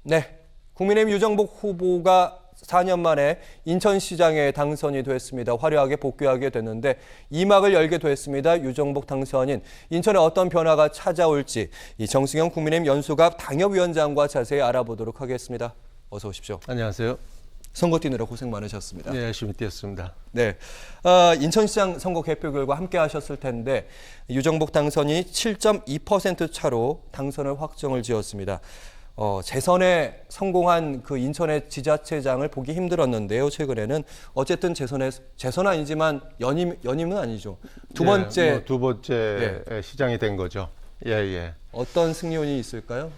네, 국민의힘 유정복 후보가 4년 만에 인천시장에 당선이 됐습니다. 화려하게 복귀하게 됐는데 2막을 열게 됐습니다. 유정복 당선인, 인천에 어떤 변화가 찾아올지 이 정승영 국민의힘 연수갑 당협위원장과 자세히 알아보도록 하겠습니다. 어서 오십시오. 안녕하세요. 선거 뛰느라 고생 많으셨습니다. 네, 열심히 뛰었습니다. 네, 인천시장 선거 개표 결과 함께 하셨을 텐데 유정복 당선이 7.2% 차로 당선을 확정을 지었습니다. 재선에 성공한 그 인천의 지자체장을 보기 힘들었는데요. 최근에는 어쨌든 재선 아니지만 연임은 아니죠. 두 번째 두 번째 시장이 된 거죠. 예. 어떤 승리운이 있을까요?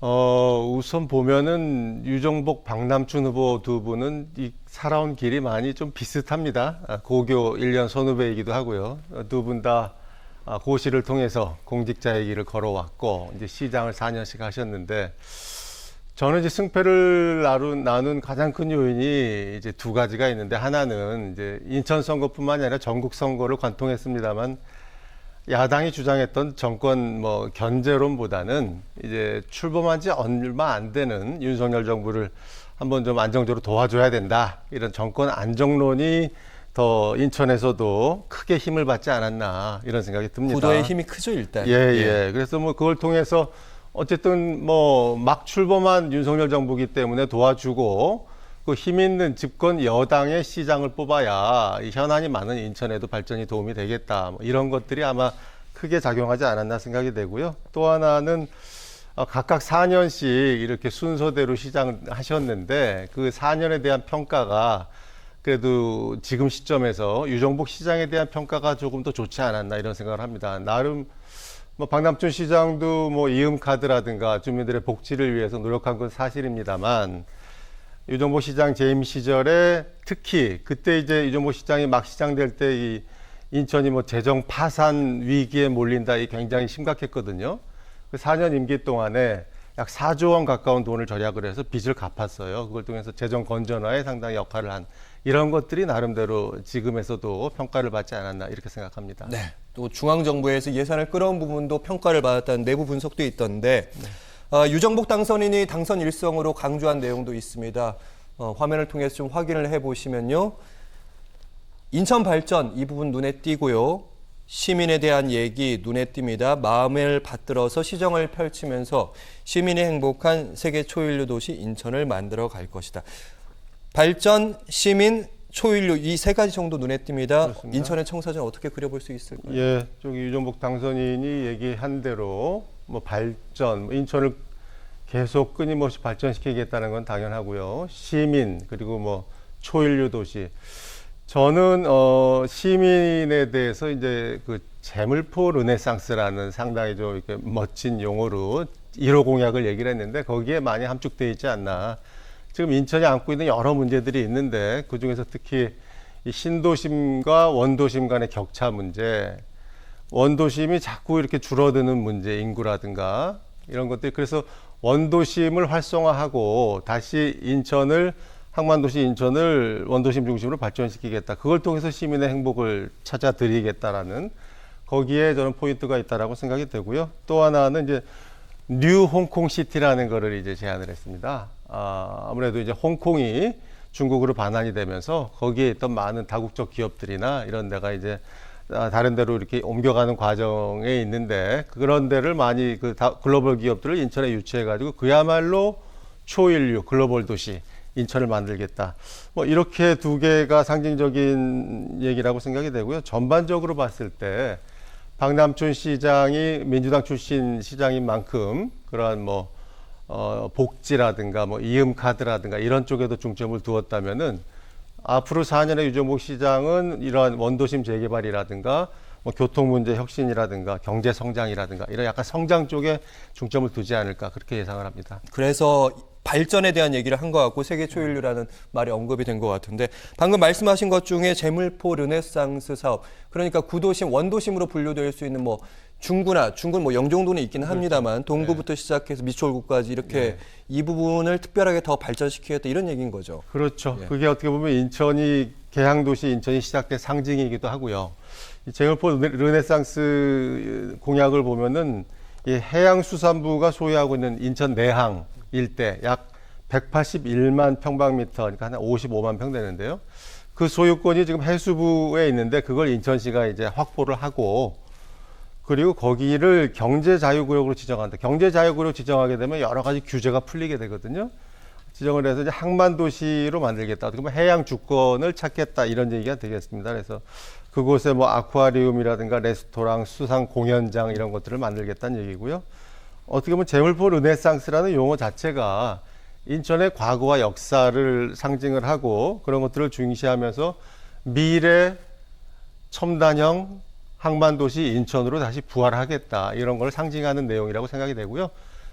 우선 보면은 유정복, 박남춘 후보 두 분은 살아온 길이 많이 좀 비슷합니다. 고교 1년 선후배이기도 하고요. 두 분 다 고시를 통해서 공직자의 길을 걸어왔고 이제 시장을 4년씩 하셨는데 저는 이제 승패를 나눈 가장 큰 요인이 이제 두 가지가 있는데, 하나는 이제 인천 선거뿐만이 아니라 전국 선거를 관통했습니다만 야당이 주장했던 정권 견제론보다는 이제 출범한 지 얼마 안 되는 윤석열 정부를 한번 좀 안정적으로 도와줘야 된다, 이런 정권 안정론이 더 인천에서도 크게 힘을 받지 않았나, 이런 생각이 듭니다. 구도의 힘이 크죠, 일단. 예. 그래서 그걸 통해서 어쨌든 막 출범한 윤석열 정부기 때문에 도와주고 그 힘 있는 집권 여당의 시장을 뽑아야 이 현안이 많은 인천에도 발전이 도움이 되겠다, 이런 것들이 아마 크게 작용하지 않았나 생각이 되고요. 또 하나는 각각 4년씩 이렇게 순서대로 시장을 하셨는데 그 4년에 대한 평가가 그래도 지금 시점에서 유정복 시장에 대한 평가가 조금 더 좋지 않았나, 이런 생각을 합니다. 나름 박남춘 시장도 이음 카드라든가 주민들의 복지를 위해서 노력한 건 사실입니다만, 유정복 시장 재임 시절에 특히 그때 이제 유정복 시장이 막 시장될 때 이 인천이 재정 파산 위기에 몰린다, 이 굉장히 심각했거든요. 그 4년 임기 동안에 약 4조 원 가까운 돈을 절약을 해서 빚을 갚았어요. 그걸 통해서 재정 건전화에 상당히 역할을 한, 이런 것들이 나름대로 지금에서도 평가를 받지 않았나, 이렇게 생각합니다. 네. 또 중앙정부에서 예산을 끌어온 부분도 평가를 받았다는 내부 분석도 있던데, 유정복 당선인이 당선 일성으로 강조한 내용도 있습니다. 화면을 통해서 좀 확인을 해보시면요. 인천 발전, 이 부분 눈에 띄고요. 시민에 대한 얘기 눈에 띕니다. 마음을 받들어서 시정을 펼치면서 시민이 행복한 세계 초일류 도시 인천을 만들어 갈 것이다. 발전, 시민, 초일류, 이 세 가지 정도 눈에 띈니다. 그렇습니다. 인천의 청사진 어떻게 그려볼 수 있을까요? 예, 저기 유정복 당선인이 얘기한 대로 발전, 인천을 계속 끊임없이 발전시키겠다는 건 당연하고요. 시민, 그리고 초일류 도시. 저는 시민에 대해서 이제 그 재물포 르네상스라는 상당히 좀 이렇게 멋진 용어로 1호 공약을 얘기를 했는데, 거기에 많이 함축되어 있지 않나. 지금 인천이 안고 있는 여러 문제들이 있는데 그중에서 특히 이 신도심과 원도심 간의 격차 문제, 원도심이 자꾸 이렇게 줄어드는 문제, 인구라든가 이런 것들이, 그래서 원도심을 활성화하고 다시 항만도시 인천을 원도심 중심으로 발전시키겠다. 그걸 통해서 시민의 행복을 찾아드리겠다라는, 거기에 저는 포인트가 있다라고 생각이 되고요. 또 하나는 이제 뉴 홍콩 시티라는 거를 이제 제안을 했습니다. 아무래도 이제 홍콩이 중국으로 반환이 되면서 거기에 있던 많은 다국적 기업들이나 이런 데가 이제 다른 데로 이렇게 옮겨가는 과정에 있는데, 그런 데를 많이 글로벌 기업들을 인천에 유치해가지고 그야말로 초인류 글로벌 도시 인천을 만들겠다. 이렇게 두 개가 상징적인 얘기라고 생각이 되고요. 전반적으로 봤을 때 박남춘 시장이 민주당 출신 시장인 만큼 그러한 복지라든가 이음 카드라든가 이런 쪽에도 중점을 두었다면은 앞으로 4년의 유정복 시장은 이러한 원도심 재개발이라든가 교통 문제 혁신이라든가 경제 성장이라든가 이런 약간 성장 쪽에 중점을 두지 않을까, 그렇게 예상을 합니다. 그래서 발전에 대한 얘기를 한 것 같고 세계 초일류라는 말이 언급이 된 것 같은데, 방금 말씀하신 것 중에 재물포 르네상스 사업, 그러니까 구도심, 원도심으로 분류될 수 있는 중구는 영종도는 있기는 합니다만 동구부터 시작해서 미추홀구까지 이렇게 이 부분을 특별하게 더 발전시키겠다, 이런 얘기인 거죠. 그렇죠. 예. 그게 어떻게 보면 인천이 개항도시 인천이 시작된 상징이기도 하고요. 이 재물포 르네상스 공약을 보면은 이 해양수산부가 소유하고 있는 인천 내항 일대 약 181만 평방미터, 그러니까 한 55만 평 되는데요. 그 소유권이 지금 해수부에 있는데 그걸 인천시가 이제 확보를 하고 그리고 거기를 경제자유구역으로 지정한다. 경제자유구역으로 지정하게 되면 여러 가지 규제가 풀리게 되거든요. 지정을 해서 이제 항만도시로 만들겠다. 어떻게 보면 해양 주권을 찾겠다. 이런 얘기가 되겠습니다. 그래서 그곳에 뭐 아쿠아리움이라든가 레스토랑, 수상 공연장 이런 것들을 만들겠다는 얘기고요. 어떻게 보면 제물포 르네상스라는 용어 자체가 인천의 과거와 역사를 상징을 하고 그런 것들을 중시하면서 미래 첨단형 항만도시 인천으로 다시 부활하겠다. 이런 걸 상징하는 내용이라고 생각이 되고요.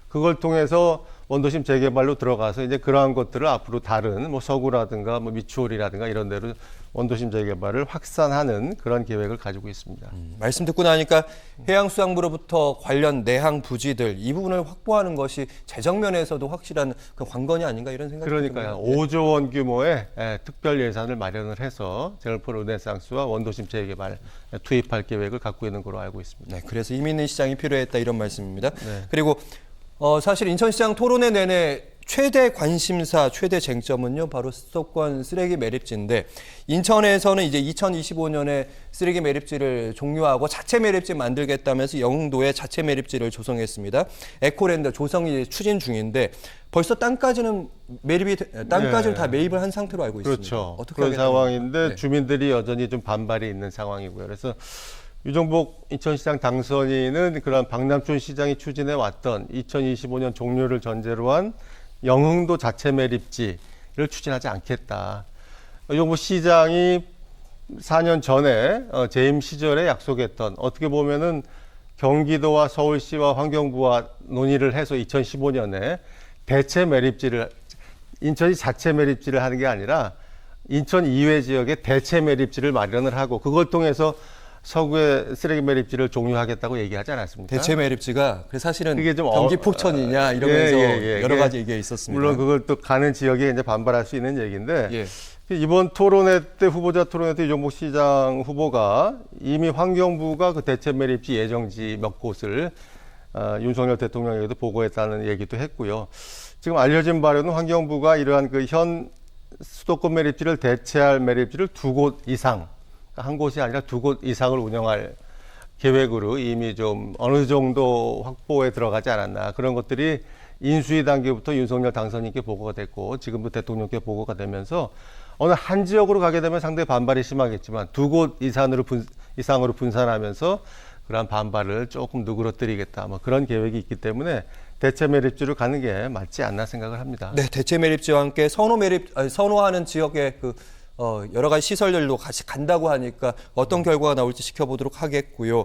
그걸 통해서 원도심 재개발로 들어가서 이제 그러한 것들을 앞으로 다른 뭐 서구라든가 뭐 미추홀이라든가 이런 데로 원도심 재개발을 확산하는 그런 계획을 가지고 있습니다. 말씀 듣고 나니까 해양수산부로부터 관련 내항 부지들 이 부분을 확보하는 것이 재정 면에서도 확실한 그 관건이 아닌가 이런 생각이 그러니까요. 듭니다. 5조 원 규모의 특별 예산을 마련을 해서 제물포 르네상스와 원도심 재개발 투입할 계획을 갖고 있는 걸로 알고 있습니다. 네, 그래서 의미 있는 시장이 필요했다 이런 말씀입니다. 네. 그리고 사실 인천시장 토론회 내내 최대 관심사, 최대 쟁점은요, 바로 수도권 쓰레기 매립지인데, 인천에서는 이제 2025년에 쓰레기 매립지를 종료하고 자체 매립지 만들겠다면서 영흥도에 자체 매립지를 조성했습니다. 에코랜드 조성이 추진 중인데, 벌써 땅까지는 땅까지는 다 매입을 한 상태로 알고 있습니다. 그렇죠. 어떻게 그런 하겠다는 상황인데 건가요? 네. 주민들이 여전히 좀 반발이 있는 상황이고요. 그래서 유정복 인천시장 당선인은 그런 박남춘 시장이 추진해 왔던 2025년 종료를 전제로 한 영흥도 자체 매립지를 추진하지 않겠다. 유정복 시장이 4년 전에 재임 시절에 약속했던 어떻게 보면은 경기도와 서울시와 환경부와 논의를 해서 2015년에 대체 매립지를 인천이 자체 매립지를 하는 게 아니라 인천 이외 지역에 대체 매립지를 마련을 하고 그걸 통해서 서구의 쓰레기 매립지를 종료하겠다고 얘기하지 않았습니까? 대체 매립지가 사실은 그게 좀 경기 폭천이냐 이러면서 여러 가지 얘기가 있었습니다. 물론 그걸 또 가는 지역에 이제 반발할 수 있는 얘기인데 예. 이번 토론회 때 후보자 토론회 때 유정복 시장 후보가 이미 환경부가 그 대체 매립지 예정지 몇 곳을 윤석열 대통령에게도 보고했다는 얘기도 했고요. 지금 알려진 바로는 환경부가 이러한 그 현 수도권 매립지를 대체할 매립지를 2곳 이상, 한 곳이 아니라 2곳 이상을 운영할 계획으로 이미 좀 어느 정도 확보에 들어가지 않았나. 그런 것들이 인수위 단계부터 윤석열 당선인께 보고가 됐고 지금도 대통령께 보고가 되면서 어느 한 지역으로 가게 되면 상당히 반발이 심하겠지만 2곳 이상으로 분산하면서 그러한 반발을 조금 누그러뜨리겠다. 뭐 그런 계획이 있기 때문에 대체 매립지로 가는 게 맞지 않나 생각을 합니다. 네, 대체 매립지와 함께 선호하는 지역의 여러 가지 시설들도 같이 간다고 하니까 어떤 결과가 나올지 지켜보도록 하겠고요.